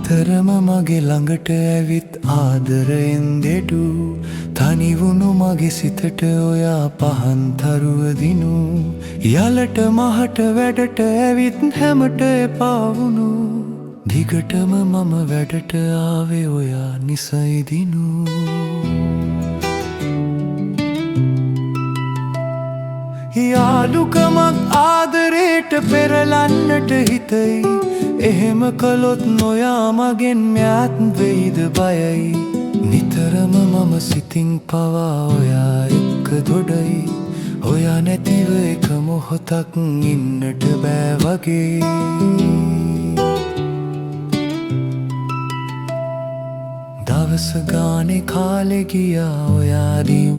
නිතරම මගේ ළඟට ඇවිත් ආදරයෙන් දෙඩු තනිවුණු මගේ සිතට ඔයා පහන් තරුව දිනු යලට මහට වැඩට ඇවිත් හැමට එපා වුණු දිගටම මම වැඩට ආවේ ඔයා නිසයි දිනු යාළුකමක් ආදරේට පෙරලන්නට හිතයි එහෙම කළොත් නොයා මගෙන් මෑත් වෙයිද බයයි නිතරම මම සිතින් පවා ඔයා එක්ක දොඩයි ඔයා නැතිව එක මොහොතක් ඉන්නට බෑ වගේ දවස ගානේ කාලෙ ගියා ඔයාදී